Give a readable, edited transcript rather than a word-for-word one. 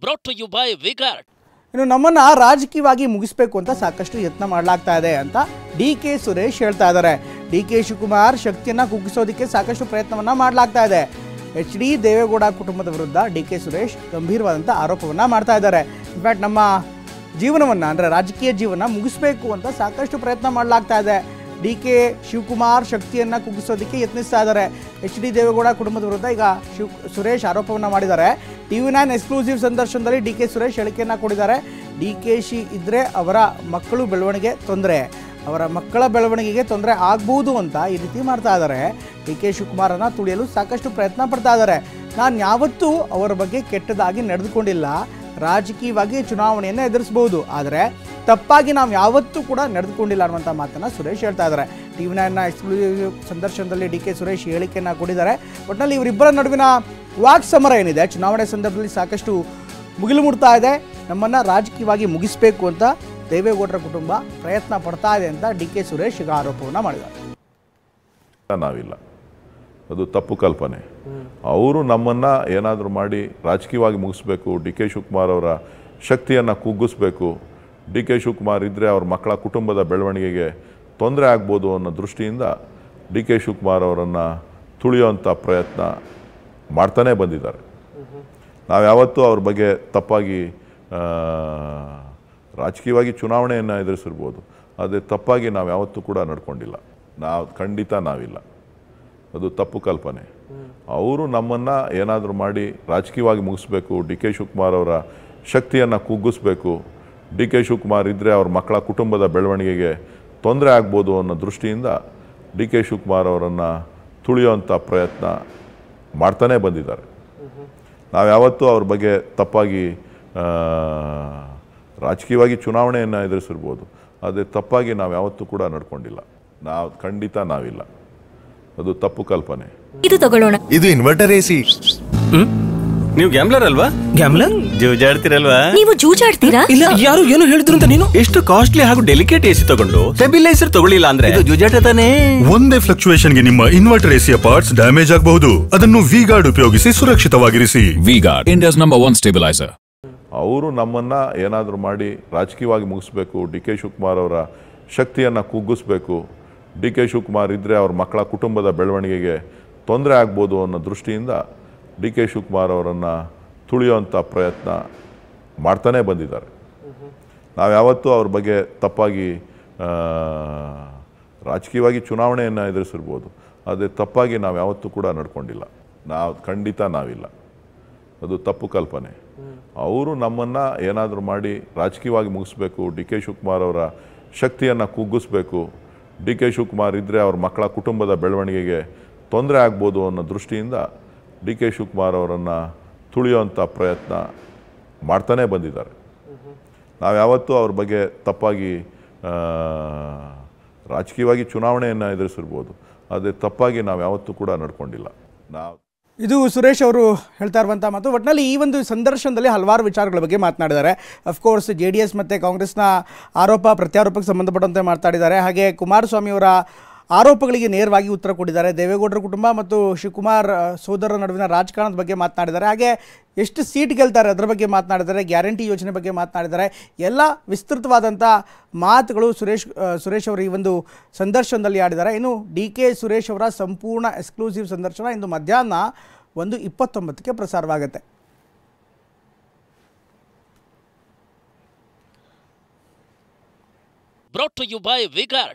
brought to you by Vigard. ಇನ್ನು ನಮ್ಮನ್ನ ರಾಜಕೀಯವಾಗಿ ಮುಗಿಸಬೇಕು ಅಂತ ಸಾಕಷ್ಟು ಯತ್ನ ಮಾಡಲಾಗ್ತಾ ಇದೆ ಅಂತ ಡಿ.ಕೆ. ಸುರೇಶ್ ಹೇಳ್ತಾ ಇದ್ದಾರೆ. ಡಿ.ಕೆ. ಶಿವಕುಮಾರ್ ಶಕ್ತಿಯನ್ನ ಕುಗ್ಗಿಸೋದಕ್ಕೆ ಸಾಕಷ್ಟು ಪ್ರಯತ್ನವನ್ನ ಮಾಡಲಾಗ್ತಾ ಇದೆ. ಎಚ್.ಡಿ. ದೇವೇಗೌಡ ಕುಟುಂಬದ ವಿರುದ್ಧ ಡಿ.ಕೆ. ಸುರೇಶ್ ಗಂಭೀರವಾದಂಥ ಆರೋಪವನ್ನ ಮಾಡ್ತಾ ಇದ್ದಾರೆ. ಇನ್ಫ್ಯಾಕ್ಟ್ ನಮ್ಮ ಜೀವನವನ್ನ ಅಂದರೆ ರಾಜಕೀಯ ಜೀವನ ಮುಗಿಸಬೇಕು ಅಂತ ಸಾಕಷ್ಟು ಪ್ರಯತ್ನ ಮಾಡಲಾಗ್ತಾ ಇದೆ. ಡಿ.ಕೆ. ಶಿವಕುಮಾರ್ ಶಕ್ತಿಯನ್ನ ಕುಗ್ಗಿಸೋದಕ್ಕೆ ಯತ್ನಿಸ್ತಾ ಇದ್ದಾರೆ. ಎಚ್.ಡಿ. ದೇವೇಗೌಡ ಕುಟುಂಬದ ವಿರುದ್ಧ ಈಗ ಸುರೇಶ್ ಆರೋಪವನ್ನು ಮಾಡಿದ್ದಾರೆ. TV9 ಎಕ್ಸ್ಕ್ಲೂಸಿವ್ ಸಂದರ್ಶನದಲ್ಲಿ ಡಿ.ಕೆ. ಸುರೇಶ್ ಹೇಳಿಕೆಯನ್ನು ಕೊಟ್ಟಿದ್ದಾರೆ. ಡಿ.ಕೆ.ಶಿ ಇದ್ದರೆ ಅವರ ಮಕ್ಕಳು ಬೆಳವಣಿಗೆ ತೊಂದರೆ, ಅವರ ಮಕ್ಕಳ ಬೆಳವಣಿಗೆಗೆ ತೊಂದರೆ ಆಗ್ಬೋದು ಅಂತ ಈ ರೀತಿ ಮಾಡ್ತಾ ಇದ್ದಾರೆ. ಡಿ.ಕೆ. ಶಿವಕುಮಾರನ್ನು ತುಳಿಯಲು ಸಾಕಷ್ಟು ಪ್ರಯತ್ನ ಪಡ್ತಾ ಇದ್ದಾರೆ. ನಾನು ಯಾವತ್ತೂ ಅವರ ಬಗ್ಗೆ ಕೆಟ್ಟದಾಗಿ ನಡೆದುಕೊಂಡಿಲ್ಲ, ರಾಜಕೀಯವಾಗಿ ಚುನಾವಣೆಯನ್ನು ಎದುರಿಸಬಹುದು, ಆದರೆ ತಪ್ಪಾಗಿ ನಾವು ಯಾವತ್ತೂ ಕೂಡ ನಡೆದುಕೊಂಡಿಲ್ಲ ಅನ್ನುವಂಥ ಮಾತನ್ನು ಸುರೇಶ್ ಹೇಳ್ತಾ ಇದ್ದಾರೆ. TV9 ಎಕ್ಸ್ಕ್ಲೂಸಿವ್ ಸಂದರ್ಶನದಲ್ಲಿ ಡಿ.ಕೆ. ಸುರೇಶ್ ಹೇಳಿಕೆಯನ್ನು ಕೊಟ್ಟಿದ್ದಾರೆ. ಒಟ್ಟಿನಲ್ಲಿ ಇವರಿಬ್ಬರ ನಡುವಿನ ವಾಕ್ ಸಮರ ಏನಿದೆ ಚುನಾವಣೆ ಸಂದರ್ಭದಲ್ಲಿ ಸಾಕಷ್ಟು ಮುಗಿಲು ಮುಡ್ತಾ ಇದೆ. ನಮ್ಮನ್ನು ರಾಜಕೀಯವಾಗಿ ಮುಗಿಸಬೇಕು ಅಂತ ದೇವೇಗೌಡರ ಕುಟುಂಬ ಪ್ರಯತ್ನ ಪಡ್ತಾ ಇದೆ ಅಂತ ಡಿ.ಕೆ. ಸುರೇಶ್ ಈಗ ಆರೋಪವನ್ನು ಮಾಡಿದ್ದಾರೆ. ನಾವಿಲ್ಲ, ಅದು ತಪ್ಪು ಕಲ್ಪನೆ. ಅವರು ನಮ್ಮನ್ನು ಏನಾದರೂ ಮಾಡಿ ರಾಜಕೀಯವಾಗಿ ಮುಗಿಸ್ಬೇಕು, ಡಿ.ಕೆ. ಶಿವಕುಮಾರ್ ಅವರ ಶಕ್ತಿಯನ್ನು ಕುಗ್ಗಿಸ್ಬೇಕು, ಡಿ.ಕೆ. ಶಿವಕುಮಾರ್ ಇದ್ದರೆ ಅವ್ರ ಮಕ್ಕಳ ಕುಟುಂಬದ ಬೆಳವಣಿಗೆಗೆ ತೊಂದರೆ ಆಗ್ಬೋದು ಅನ್ನೋ ದೃಷ್ಟಿಯಿಂದ ಡಿ.ಕೆ. ಶಿವಕುಮಾರ್ ಅವರನ್ನು ತುಳಿಯುವಂಥ ಪ್ರಯತ್ನ ಮಾಡ್ತಾನೇ ಬಂದಿದ್ದಾರೆ. ನಾವು ಯಾವತ್ತೂ ಅವ್ರ ಬಗ್ಗೆ ತಪ್ಪಾಗಿ ರಾಜಕೀಯವಾಗಿ ಚುನಾವಣೆಯನ್ನು ಎದುರಿಸಿರ್ಬೋದು, ಆದರೆ ತಪ್ಪಾಗಿ ನಾವು ಯಾವತ್ತೂ ಕೂಡ ನಡ್ಕೊಂಡಿಲ್ಲ. ಖಂಡಿತ ನಾವಿಲ್ಲ, ಅದು ತಪ್ಪು ಕಲ್ಪನೆ. ಅವರು ನಮ್ಮನ್ನು ಏನಾದರೂ ಮಾಡಿ ರಾಜಕೀಯವಾಗಿ ಮುಗಿಸ್ಬೇಕು, ಡಿ.ಕೆ. ಶಿವಕುಮಾರ್ ಅವರ ಶಕ್ತಿಯನ್ನು ಕುಗ್ಗಿಸ್ಬೇಕು, ಡಿ.ಕೆ. ಶಿವಕುಮಾರ್ ಇದ್ದರೆ ಅವ್ರ ಮಕ್ಕಳ ಕುಟುಂಬದ ಬೆಳವಣಿಗೆಗೆ ತೊಂದರೆ ಆಗ್ಬೋದು ಅನ್ನೋ ದೃಷ್ಟಿಯಿಂದ ಡಿ.ಕೆ. ಶಿವಕುಮಾರ್ ಅವರನ್ನು ತುಳಿಯುವಂಥ ಪ್ರಯತ್ನ ಮಾಡ್ತಾನೇ ಬಂದಿದ್ದಾರೆ. ನಾವು ಯಾವತ್ತೂ ಅವ್ರ ಬಗ್ಗೆ ತಪ್ಪಾಗಿ ರಾಜಕೀಯವಾಗಿ ಚುನಾವಣೆಯನ್ನು ಎದುರಿಸಿರ್ಬೋದು, ಆದರೆ ತಪ್ಪಾಗಿ ನಾವು ಯಾವತ್ತೂ ಕೂಡ ನಡ್ಕೊಂಡಿಲ್ಲ. ಖಂಡಿತ ನಾವಿಲ್ಲ, ಅದು ತಪ್ಪು ಕಲ್ಪನೆ. ಇದು ತಗೊಳ್ಳೋಣ. ಇದು ಇನ್ವರ್ಟರ್ ಎಸಿ. ನೀವು ಗ್ಯಾಮ್ಲರ್ ಅಲ್ವಾ? ಗ್ಯಾಮ್ಲರ್ ಜೂಜಾಡ್ತಿರಲ್ವಾ? ನೀವು ಜೂಜಾಡ್ತೀರಾ? ಇಲ್ಲ, ಯಾರು ಏನು ಹೇಳಿದ್ರು ಅಂತ ನೀನು ಎಷ್ಟು ಕಾಸ್ಟ್ಲಿ ಹಾಗೂ ಡೆಲಿಕೇಟ್ ಎಸಿ ತಗೊಂಡು ಸ್ಟೆಬಿಲೈಸರ್ ತಗೊಳ್ಳಿಲ್ಲ ಅಂದ್ರೆ ಇದು ಜೂಜಾಟ ತಾನೇ. ಒಂದೇ ಫ್ಲಕ್ಚುಯೇಷನ್ ಗೆ ನಿಮ್ಮ ಇನ್ವರ್ಟರ್ ಎಸಿಯ ಪಾರ್ಟ್ಸ್ ಡ್ಯಾಮೇಜ್ ಆಗಬಹುದು. ಅದನ್ನು ವಿಗಾರ್ಡ್ ಉಪಯೋಗಿಸಿ ಸುರಕ್ಷಿತವಾಗಿರಿಸಿ. V-Guard, India's number 1 stabiliser. ಅವರು ನಮ್ಮನ್ನು ಏನಾದರೂ ಮಾಡಿ ರಾಜಕೀಯವಾಗಿ ಮುಗಿಸ್ಬೇಕು, ಡಿ.ಕೆ. ಶಿವಕುಮಾರ್ ಅವರ ಶಕ್ತಿಯನ್ನು ಕುಗ್ಗಿಸ್ಬೇಕು, ಡಿ.ಕೆ. ಶಿವಕುಮಾರ್ ಇದ್ದರೆ ಅವ್ರ ಮಕ್ಕಳ ಕುಟುಂಬದ ಬೆಳವಣಿಗೆಗೆ ತೊಂದರೆ ಆಗ್ಬೋದು ಅನ್ನೋ ದೃಷ್ಟಿಯಿಂದ ಡಿ.ಕೆ. ಶಿವಕುಮಾರ್ ಅವರನ್ನು ತುಳಿಯುವಂಥ ಪ್ರಯತ್ನ ಮಾಡ್ತಾನೇ ಬಂದಿದ್ದಾರೆ. ನಾವು ಯಾವತ್ತೂ ಅವ್ರ ಬಗ್ಗೆ ತಪ್ಪಾಗಿ ರಾಜಕೀಯವಾಗಿ ಚುನಾವಣೆಯನ್ನು ಎದುರಿಸಿರ್ಬೋದು, ಆದರೆ ತಪ್ಪಾಗಿ ನಾವು ಯಾವತ್ತೂ ಕೂಡ ನಡ್ಕೊಂಡಿಲ್ಲ. ಖಂಡಿತ ನಾವಿಲ್ಲ, ಅದು ತಪ್ಪು ಕಲ್ಪನೆ. ಅವರು ನಮ್ಮನ್ನು ಏನಾದರೂ ಮಾಡಿ ರಾಜಕೀಯವಾಗಿ ಮುಗಿಸ್ಬೇಕು, ಡಿ.ಕೆ. ಶಿವಕುಮಾರ್ ಅವರ ಶಕ್ತಿಯನ್ನು ಕುಗ್ಗಿಸ್ಬೇಕು, ಡಿ.ಕೆ. ಶಿವಕುಮಾರ್ ಇದ್ದರೆ ಅವ್ರ ಮಕ್ಕಳ ಕುಟುಂಬದ ಬೆಳವಣಿಗೆಗೆ ತೊಂದರೆ ಆಗ್ಬೋದು ಅನ್ನೋ ದೃಷ್ಟಿಯಿಂದ ಡಿ.ಕೆ. ಶಿವಕುಮಾರ್ ಅವರನ್ನು ತುಳಿಯುವಂಥ ಪ್ರಯತ್ನ ಮಾಡ್ತಾನೇ ಬಂದಿದ್ದಾರೆ. ನಾವು ಯಾವತ್ತೂ ಅವ್ರ ಬಗ್ಗೆ ತಪ್ಪಾಗಿ ರಾಜಕೀಯವಾಗಿ ಚುನಾವಣೆಯನ್ನು ಎದುರಿಸಿರ್ಬೋದು, ಆದರೆ ತಪ್ಪಾಗಿ ನಾವು ಯಾವತ್ತೂ ಕೂಡ ನಡ್ಕೊಂಡಿಲ್ಲ. ಇದು ಸುರೇಶ್ ಅವರು ಹೇಳ್ತಾ ಇರುವಂಥ ಮಾತು. ಒಟ್ಟಿನಲ್ಲಿ ಈ ಒಂದು ಸಂದರ್ಶನದಲ್ಲಿ ಹಲವಾರು ವಿಚಾರಗಳ ಬಗ್ಗೆ ಮಾತನಾಡಿದ್ದಾರೆ. ಅಫ್ಕೋರ್ಸ್ JDS ಮತ್ತು ಕಾಂಗ್ರೆಸ್ನ ಆರೋಪ ಪ್ರತ್ಯಾರೋಪಕ್ಕೆ ಸಂಬಂಧಪಟ್ಟಂತೆ ಮಾತಾಡಿದ್ದಾರೆ. ಹಾಗೆ ಕುಮಾರಸ್ವಾಮಿ ಅವರ ಆರೋಪಗಳಿಗೆ ನೇರವಾಗಿ ಉತ್ತರ ಕೊಟ್ಟಿದ್ದಾರೆ. ದೇವೇಗೌಡರ ಕುಟುಂಬ ಮತ್ತು ಶಿವಕುಮಾರ್ ಸೋದರರ ನಡುವಿನ ರಾಜಕಾರಣದ ಬಗ್ಗೆ ಮಾತನಾಡಿದ್ದಾರೆ. ಹಾಗೆ ಎಷ್ಟು ಸೀಟ್ ಗೆಲ್ತಾರೆ ಅದರ ಬಗ್ಗೆ ಮಾತನಾಡಿದ್ದಾರೆ. ಗ್ಯಾರಂಟಿ ಯೋಜನೆ ಬಗ್ಗೆ ಮಾತನಾಡಿದ್ದಾರೆ. ಎಲ್ಲ ವಿಸ್ತೃತವಾದಂಥ ಮಾತುಗಳು ಸುರೇಶ್ ಅವರು ಈ ಒಂದು ಸಂದರ್ಶನದಲ್ಲಿ ಆಡಿದ್ದಾರೆ. ಇನ್ನು ಡಿ.ಕೆ. ಸುರೇಶ್ ಅವರ ಸಂಪೂರ್ಣ ಎಕ್ಸ್ಕ್ಲೂಸಿವ್ ಸಂದರ್ಶನ ಇಂದು ಮಧ್ಯಾಹ್ನ 1:29ಕ್ಕೆ ಪ್ರಸಾರವಾಗುತ್ತೆ. Brought to you by Vigard.